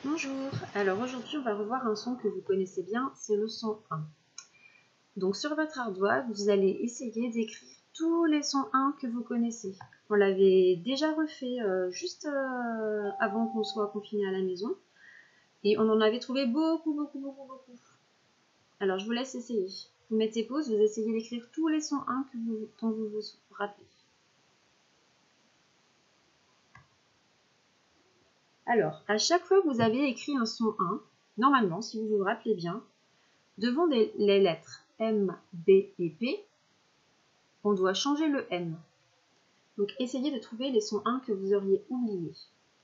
Bonjour, alors aujourd'hui on va revoir un son que vous connaissez bien, c'est le son 1. Donc sur votre ardoise, vous allez essayer d'écrire tous les sons 1 que vous connaissez. On l'avait déjà refait juste avant qu'on soit confiné à la maison et on en avait trouvé beaucoup. Alors je vous laisse essayer. Vous mettez pause, vous essayez d'écrire tous les sons 1 dont vous vous rappelez. Alors, à chaque fois que vous avez écrit un son 1, normalement, si vous vous rappelez bien, devant les lettres M, B et P, on doit changer le M. Donc essayez de trouver les sons 1 que vous auriez oubliés.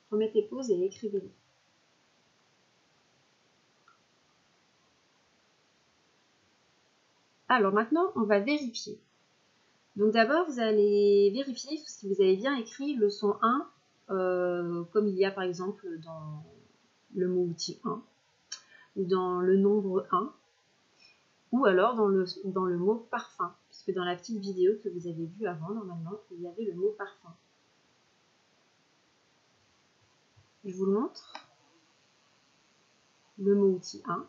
Remettez pause et écrivez-les. Alors maintenant, on va vérifier. Donc d'abord, vous allez vérifier si vous avez bien écrit le son 1, comme il y a par exemple dans le mot outil 1, ou dans le nombre 1, ou alors dans le mot parfum, puisque dans la petite vidéo que vous avez vue avant, normalement, il y avait le mot parfum. Je vous le montre. Le mot outil 1.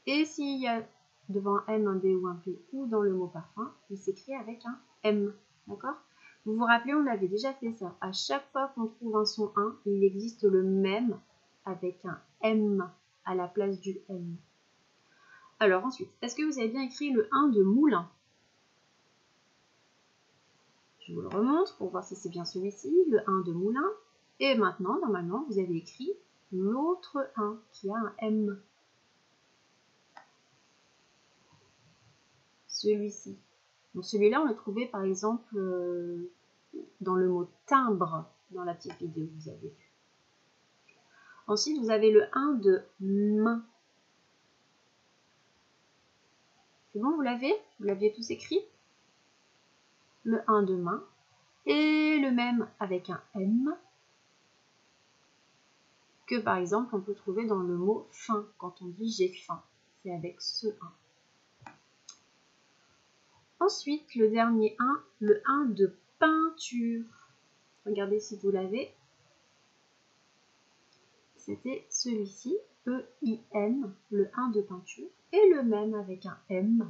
Et s'il y a devant un M, un B ou un P, ou dans le mot parfum, il s'écrit avec un M. D'accord? Vous vous rappelez, on avait déjà fait ça. À chaque fois qu'on trouve un son 1, il existe le même avec un M à la place du M. Alors ensuite, est-ce que vous avez bien écrit le 1 de moulin? Je vous le remontre pour voir si c'est bien celui-ci, le 1 de moulin. Et maintenant, normalement, vous avez écrit l'autre 1 qui a un M. Celui-ci. Donc celui-là, on l'a trouvé par exemple dans le mot timbre, dans la petite vidéo que vous avez vue. Ensuite, vous avez le 1 de main. C'est bon, vous l'avez? Vous l'aviez tous écrit? Le 1 de main. Et le même avec un M que par exemple on peut trouver dans le mot faim, quand on dit j'ai faim. C'est avec ce 1. Ensuite, le dernier 1, le 1 de peinture. Regardez si vous l'avez. C'était celui-ci, E-I-N, le 1 de peinture, et le même avec un M.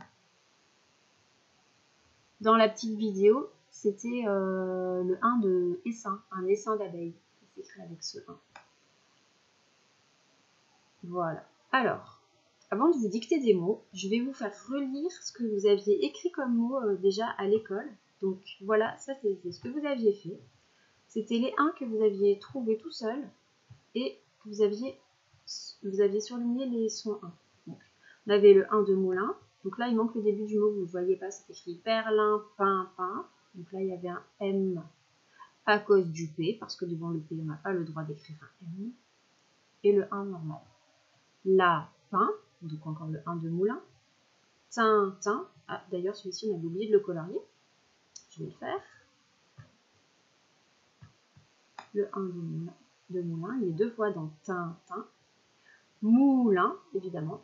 Dans la petite vidéo, c'était le 1 de essaim, un essaim d'abeille, qui s'écrit avec ce 1. Voilà. Alors, avant de vous dicter des mots, je vais vous faire relire ce que vous aviez écrit comme mot déjà à l'école. Donc voilà, ça c'est ce que vous aviez fait. C'était les 1 que vous aviez trouvé tout seul et que vous aviez surligné les sons 1. Donc, on avait le 1 de moulin. Donc là, il manque le début du mot, vous ne le voyez pas, c'est écrit perlin, pain, pain. Donc là, il y avait un M à cause du P, parce que devant le P, on n'a pas le droit d'écrire un M. Et le 1 normal. Lapin, donc encore le 1 de moulin. Tintin, ah d'ailleurs celui-ci on avait oublié de le colorier. Je vais le faire. Le 1 de moulin, il est 2 fois dans Tintin. Moulin, évidemment.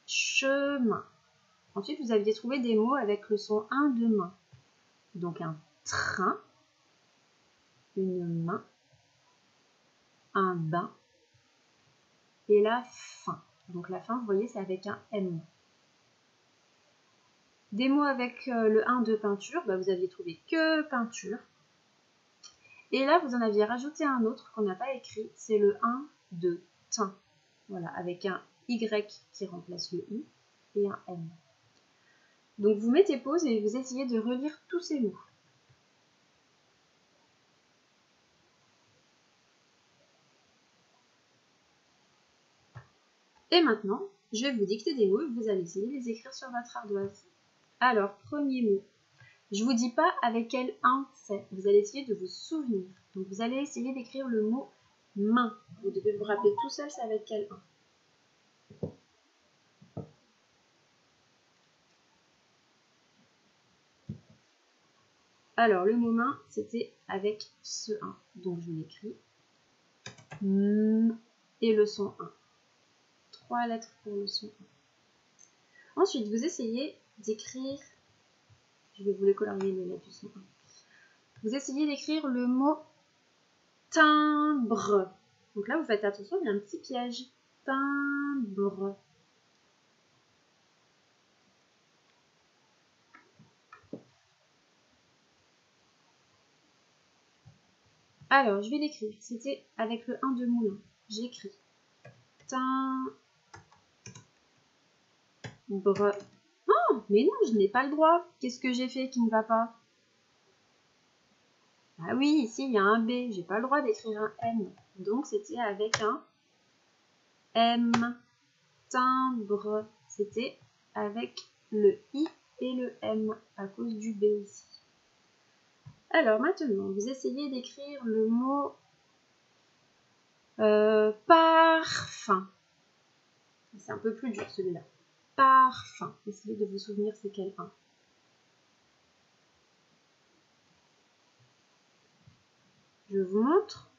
Chemin. Ensuite, vous aviez trouvé des mots avec le son 1 de main. Donc un train, une main, un bain et la fin. Donc la fin, vous voyez, c'est avec un M. Des mots avec le 1 de peinture, bah, vous aviez trouvé que peinture. Et là, vous en aviez rajouté un autre qu'on n'a pas écrit, c'est le 1 de teint. Voilà, avec un Y qui remplace le I et un M. Donc vous mettez pause et vous essayez de relire tous ces mots. Et maintenant, je vais vous dicter des mots et vous allez essayer de les écrire sur votre ardoise. Alors, premier mot. Je ne vous dis pas avec quel 1 c'est. Vous allez essayer de vous souvenir. Donc vous allez essayer d'écrire le mot main. Vous devez vous rappeler tout seul, c'est avec quel 1. Alors, le mot main, c'était avec ce 1. Donc, je l'écris. Et le son 1. 3 lettres pour le son 1. Ensuite, vous essayez d'écrire, je vais vous les colorier les lettres du son 1. Vous essayez d'écrire le mot timbre. Donc là, vous faites attention, il y a un petit piège. Timbre. Alors, je vais l'écrire. C'était avec le 1 de moulin. J'écris timbre. Oh, mais non, je n'ai pas le droit. Qu'est-ce que j'ai fait qui ne va pas? Ah oui, ici, il y a un B. J'ai pas le droit d'écrire un M. Donc, c'était avec un M. Timbre. C'était avec le I et le M à cause du B ici. Alors, maintenant, vous essayez d'écrire le mot parfum. C'est un peu plus dur celui-là. Parfum. Essayez de vous souvenir c'est quel un. Je vous montre.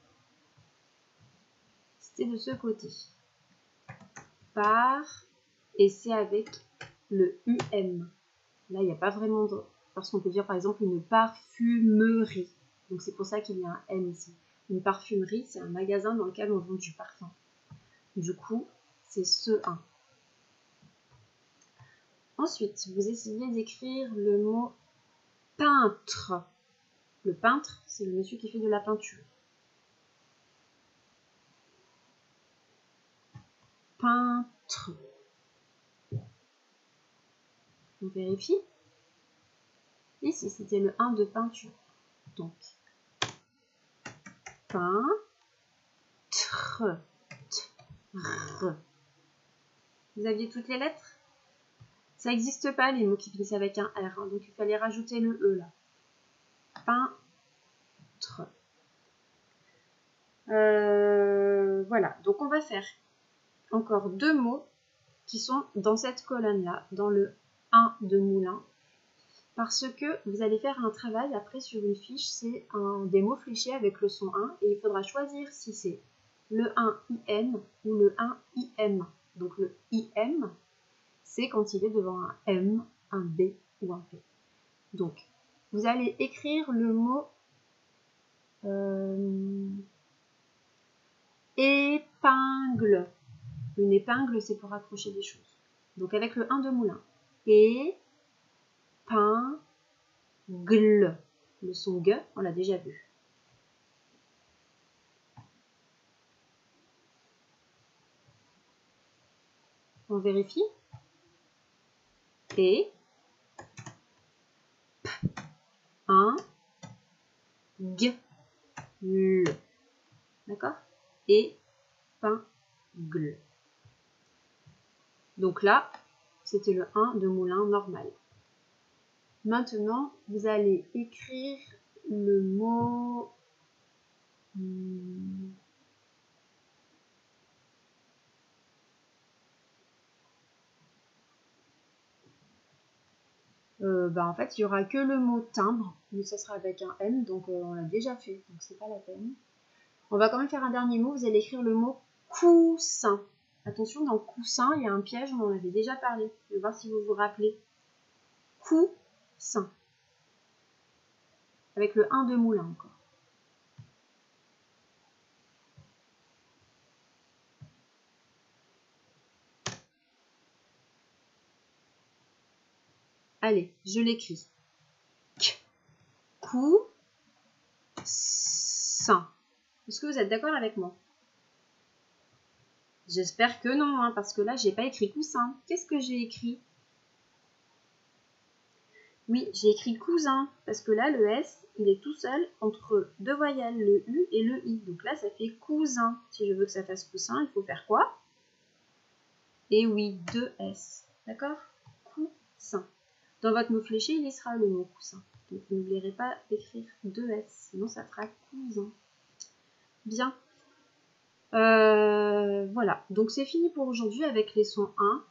C'était de ce côté. Par. Et c'est avec le UM. Là, il n'y a pas vraiment de... Parce qu'on peut dire par exemple une parfumerie. Donc c'est pour ça qu'il y a un M ici. Une parfumerie, c'est un magasin dans lequel on vend du parfum. Du coup, c'est ce 1. Ensuite, vous essayez d'écrire le mot peintre. Le peintre, c'est le monsieur qui fait de la peinture. Peintre. On vérifie. Ici, c'était le 1 de peinture. Donc, peintre. Vous aviez toutes les lettres? Ça n'existe pas les mots qui finissent avec un R, hein, donc il fallait rajouter le E là. Peintre. Voilà, donc on va faire encore 2 mots qui sont dans cette colonne-là, dans le 1 de moulin, parce que vous allez faire un travail après sur une fiche, c'est des mots fléchés avec le son 1, et il faudra choisir si c'est le 1 IN ou le 1 IM. Donc le IM, c'est quand il est devant un M, un B ou un P. Donc, vous allez écrire le mot épingle. Une épingle, c'est pour accrocher des choses. Donc avec le 1 de moulin. Épingle. Le son G, on l'a déjà vu. On vérifie. Et un G. D'accord? Épingle. Donc là, c'était le 1 de moulin normal. Maintenant, vous allez écrire le mot en fait, il n'y aura que le mot timbre, mais ça sera avec un M, donc on l'a déjà fait, donc c'est pas la peine. On va quand même faire un dernier mot, vous allez écrire le mot coussin. Attention, dans coussin, il y a un piège, on en avait déjà parlé. Je vais voir si vous vous rappelez. Coussin. Avec le 1 de moulin encore. Allez, je l'écris. Coussin. Est-ce que vous êtes d'accord avec moi? J'espère que non, hein, parce que là, j'ai pas écrit coussin. Qu'est-ce que j'ai écrit? Oui, j'ai écrit cousin, parce que là, le S, il est tout seul entre deux voyelles, le U et le I. Donc là, ça fait cousin. Si je veux que ça fasse coussin, il faut faire quoi? Et oui, 2 S. D'accord? Coussin. Dans votre mot fléché, il y sera le mot coussin. Donc n'oublierez pas d'écrire 2 S, sinon ça fera cousin. Bien. Voilà, donc c'est fini pour aujourd'hui avec les sons 1.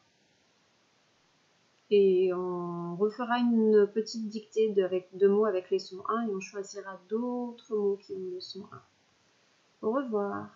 Et on refera une petite dictée avec 2 mots avec les sons 1 et on choisira d'autres mots qui ont le son 1. Au revoir.